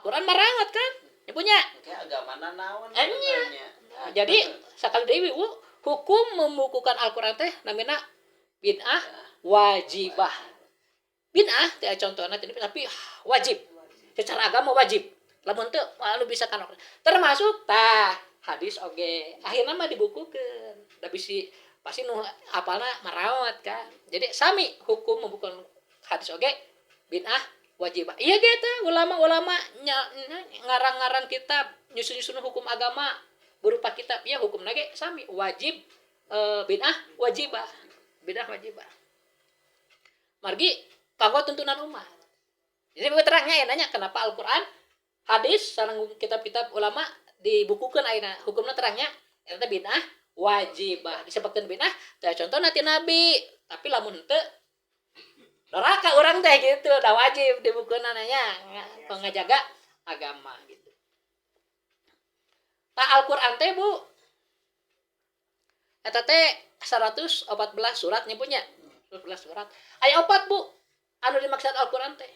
Quran marangat kan ya punya kayak agama naon nya. Jadi sakali deui hukum membukukan Al-Qur'an teh namina bid'ah wajibah. Bid'ah teh contohna tapi wajib. Secara agama wajib. Lamun teu anu bisa kan termasuk hadis oge. Akhirna mah dibukukeun. Da bisi pasti nu apalna marawat kan. Jadi sami hukum membukukan hadis oge bid'ah wajibah. Iya gitu ulama-ulama ngarang-ngarang kitab nyusun-nyusun hukum agama berupa kitab ya hukum lagi sami wajib bid'ah wajibah margi kanggo tuntunan umat. Jadi terangnya ya nanya kenapa Al-Qur'an hadis sareng kitab-kitab ulama dibukukeun ayeuna hukumna terangnya eta bid'ah wajibah disebutkeun bid'ah teh contoh nanti nabi tapi lamun teu neraka orang teh gitu udah wajib dibukukeun nanya pengajaga agama gitu. Al-Qur'an teh Bu eta teh 114 surat punya 114 surat aya 4 Bu anu dimaksud Al-Qur'an teh.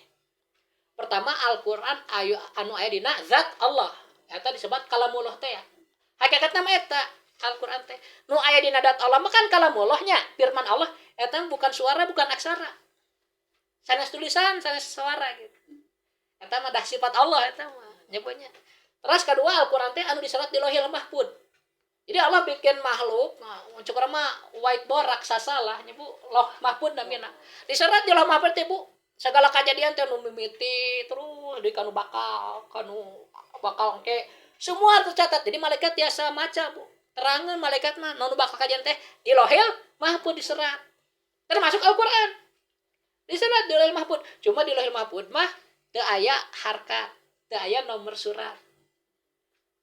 Pertama Al-Qur'an anu aya dina zat Allah eta disebut kalamullah teh ya. Hakikatna mah eta Al-Qur'an teh nu aya dina zat Allah mah kan kalamullah nya firman Allah eta bukan suara bukan aksara. Sanes tulisan sanes suara gitu. Eta mah dah sifat Allah eta mah nyebutnya. Terus kedua Al-Qur'an teh anu diserat di Lauhil Mahfuz. Jadi Allah bikin makhluk, cukup mah whiteboard raksasa lah, nyebu Lauh Mahfuz namina. Diserat di Lauh Mahfuz teh Bu, segala kejadian teh nu mimiti terus di kanu bakal engke semua tercatat. Jadi malaikat tiasa maca Bu. Terangeun malaikat mah nu bakal kejadian teh di Lauhil Mahfuz diserat. Termasuk Al-Qur'an. Diserat di Lauhil Mahfuz. Cuma di Lauhil Mahfuz mah teu aya harkat, teu aya nomor surat.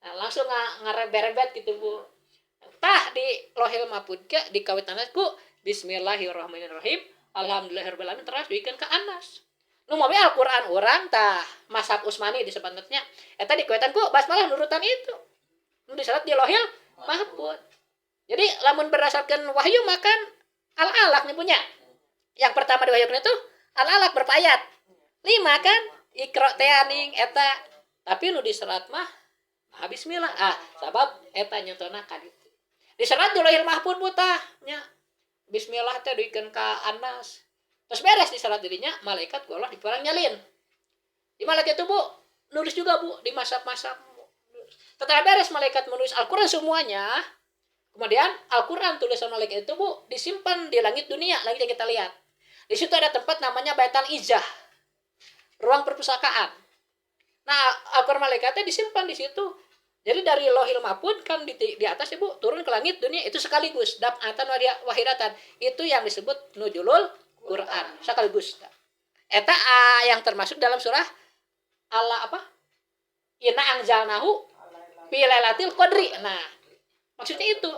Nah, langsung ngarebet gitu Bu. Di Lauhil Mahfuz ke dikawitanna ku bismillahirrahmanirrahim alhamdulillahirabbil alamin terus dikeun ka Anas. Nu mobil Al-Qur'an urang Mashab Utsmani disebutnya eta dikawitan ku basmalah nurutan itu. Nu diserat di Lauhil Mahfuz. Jadi lamun berdasarkan wahyu makan al-alaq nih punya. Yang pertama diwahyukeun itu al-alaq berapa ayat? 5 kan? Iqra teh aning eta. Tapi nu diserat mah bismillah. Sabab eta nyontona ka ditu. Diserat di Lauhil Mahfuz buta nya. Bismillah teh dikeun ka Anas. Terus beres diserat dirinya malaikat ku Allah diperang nyalin. Di malaikat itu Bu nulis juga Bu di masa-masa. Setelah beres malaikat menulis Al-Qur'an semuanya. Kemudian Al-Qur'an tulisan malaikat itu Bu disimpan di langit dunia, langit yang kita lihat. Di situ ada tempat namanya Baitul Izzah. Ruang perpustakaan. Nah, Al-Qur'an malaikatnya disimpan di situ. Jadi dari Lauhil Mahfuz kan di atas Ibu turun ke langit dunia itu sekaligus daf'atan wahidatan. Itu yang disebut nuzulul Quran sekaligus. Eta yang termasuk dalam surah Inna anzalnahu fi lailatul qadri. Nah, maksudnya itu.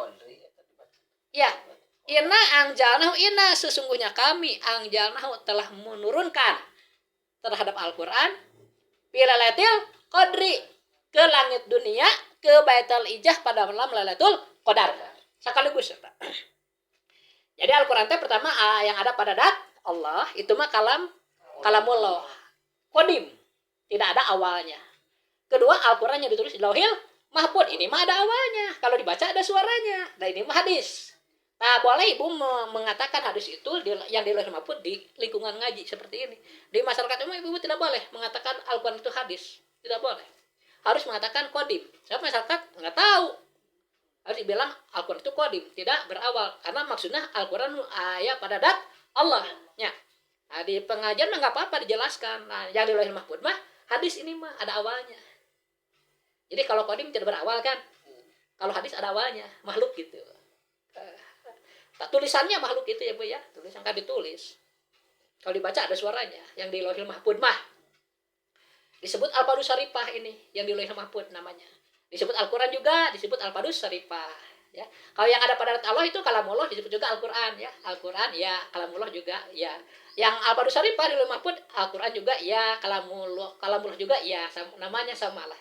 Ya, inna anzalnahu inna sesungguhnya kami anzalnahu telah menurunkan terhadap Al-Qur'an fi lailatul qadri ke langit dunia ke Baitul Izzah pada malam Lailatul Qadar. Sekaligus eta. Jadi Al-Qur'an teh pertama yang ada pada zat Allah itu mah kalamullah. Qadim. Tidak ada awalnya. Kedua Al-Qur'an yang ditulis di Lauhil Mahfuz ini mah ada awalnya. Kalau dibaca ada suaranya. Nah ini mah hadis. Nah boleh Ibu mengatakan hadis itu yang di Lauhil Mahfuz di lingkungan ngaji seperti ini. Di masyarakat umum Ibu tidak boleh mengatakan Al-Qur'an itu hadis. Tidak boleh. Harus mengatakan qadim. Sebab masyarakat nggak tahu. Harus dibilang Al-Qur'an itu qadim, tidak berawal. Karena maksudnya Al-Qur'an ayat pada zat Allah. Ya. Nah, di pengajian mah nggak apa-apa dijelaskan. Nah, yang di Lauhil Mahfuz mah hadis ini mah ada awalnya. Jadi kalau qadim tidak berawal kan. Kalau hadis ada awalnya, makhluk gitu. Tulisannya makhluk itu ya Bu ya. Tulisan kan ditulis. Kalau dibaca ada suaranya. Yang di Lauhil Mahfuz mah disebut Al-Qadus Syarifah ini yang di Lauhil Mahfuz namanya. Disebut Al-Qur'an juga, disebut Al-Qadus Syarifah ya. Kalau yang ada pada Allah itu kalamullah disebut juga Al-Qur'an ya. Al-Qur'an ya, kalamullah juga ya. Yang Al-Qadus Syarifah di Lauhil Mahfuz Al-Qur'an juga ya, kalamullah juga ya, namanya samalah.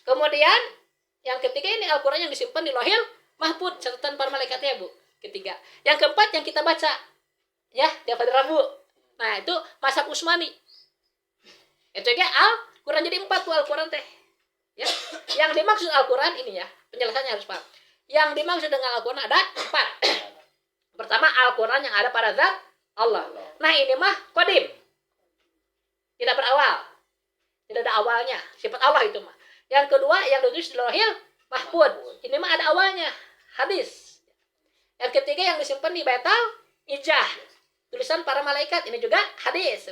Kemudian yang ketiga ini Al-Qur'an yang disimpan di Lauhil Mahfuz catatan para malaikatnya Bu. Ketiga. Yang keempat yang kita baca ya tiap hari Rabu. Nah, itu Mashab Utsmani. Itu juga kurang jadi 4 tuh Al-Quran teh. Ya, yang dimaksud Al-Quran ini ya, penjelasannya harus paham. Yang dimaksud dengan Al-Quran ada 4. Pertama, Al-Quran yang ada pada zat Allah. Nah ini mah qadim, tidak berawal, tidak ada awalnya, sifat Allah itu mah. Yang kedua, yang ditulis di Lauhil Mahfuz, ini mah ada awalnya, hadis. Yang ketiga, yang disimpan di Baitul Ijah, tulisan para malaikat, ini juga hadis.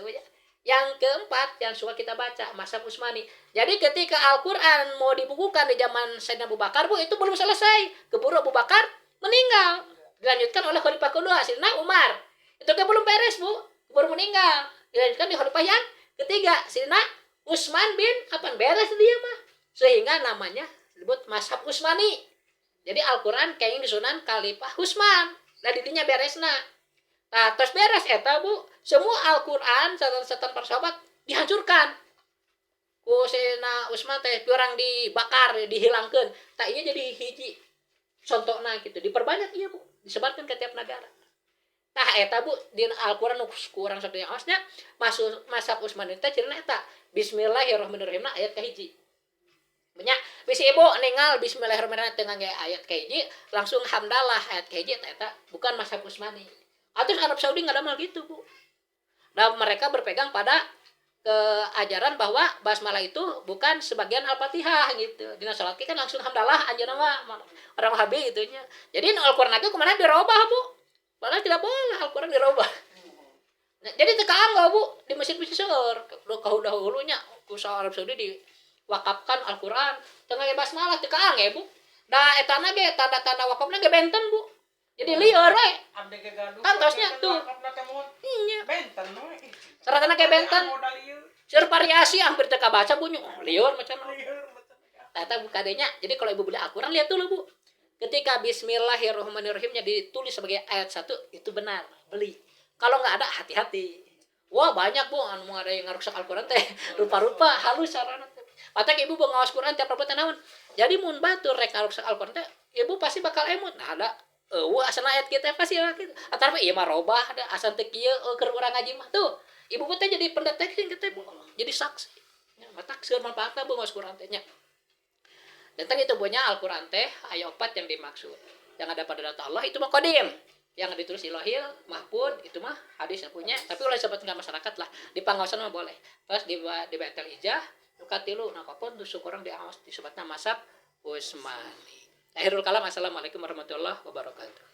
Yang keempat, yang suka kita baca, Mashaf Utsmani. Jadi ketika Al-Quran mau dibukukan di zaman Sayyidina Abu Bakar, Bu, itu belum selesai. Keburu Abu Bakar meninggal. Dilanjutkan oleh Khalifah kedua, Sayyidina Umar. Itu kan belum beres, Bu. Baru meninggal. Dilanjutkan di Khalifah yang ketiga, Sayyidina Utsman bin Affan. Beres dia mah. Sehingga namanya disebut Mashaf Utsmani. Jadi Al-Quran kayaknya disunan Khalifah Utsman. Nah didinya beresna. Nah terus beres eta, Bu. Semua Al-Quran catatan para sahabat dihancurkan. Ku Sayyidina Utsman teh kurang dibakar, dihilangkan. Tak iya jadi hiji. Contohnya gitu. Diperbanyak iya, Bu. Disebarkan ke tiap negara. Tah eta, Bu, di Al-Quran kurang satu yang maksudnya Mashaf Utsmani teh cirina eta Bismillahirrahmanirrahim ayat kahiji. Banyak bisi ibu ningal Bismillahirrahmanirrahim tengah ayat kahiji langsung hamdalah ayat kahiji eta bukan Mashaf Utsmani. Atau Arab Saudi nggak ada mal gitu, Bu. Dan mereka berpegang pada keajaran bahwa basmalah itu bukan sebagian Al-Fatihah gitu. Dina salat kan langsung hamdalah anjeunna mah orang Wahabi gitu nya. Jadi Al-Qur'an lagi kemana dirobah, Bu. Padahal tidak boleh Al-Qur'an dirobah. Nah, jadi teu kaanggo, Bu, di masjid-masjid seueur. Dahulunya ku Arab Saudi diwakafkan Al-Qur'an teu ngage basmalah teu kaangge, Bu. Da etana ge tanda-tanda wakafna ge benten, Bu. Jadi lieur we. Kan tosnya tuh. Iya. Benten we. Saratana kayak benten. Seur variasi hampir teu kabaca bunyi. Lieur macam. Eta kadenya. Jadi kalau Ibu beli Al-Qur'an lihat dulu, Bu. Ketika Bismillahirrahmanirrahimnya ditulis sebagai ayat 1 itu benar, beli. Kalau nggak ada hati-hati. Wah, banyak, Bu, anu ada yang ngarusak Al-Qur'an teh. Rupa-rupa halus carana teh. Patek Ibu ngawas Qur'an tiap rebutan naon. Jadi mun batur rek ngarusak Al-Qur'an teh, Ibu pasti bakal emot. Nah, ada asal ayat kita pasti gitu. Atau iya mah robah ada asal teu kieu keur urang ngaji mah tuh. Ibu teh jadi pendeteksi kita, Bu. Jadi saksi. Ya, matak seueur manfaatna Bu ngawas Qur'an teh nya. Dan itu punya Al-Qur'an teh aya 4 yang dimaksud. Yang ada pada data Allah itu mah qadim. Yang ditulis di Lauhil Mahfuz itu mah hadis yang punya, tapi oleh sahabat masyarakat lah. Di pangaosan mah boleh. Terus di Baitul Ijah katilu nah kapan tuh syukurang diawas disebutna Mashaf Utsmani. Akhirul kalam, assalamualaikum warahmatullahi wabarakatuh.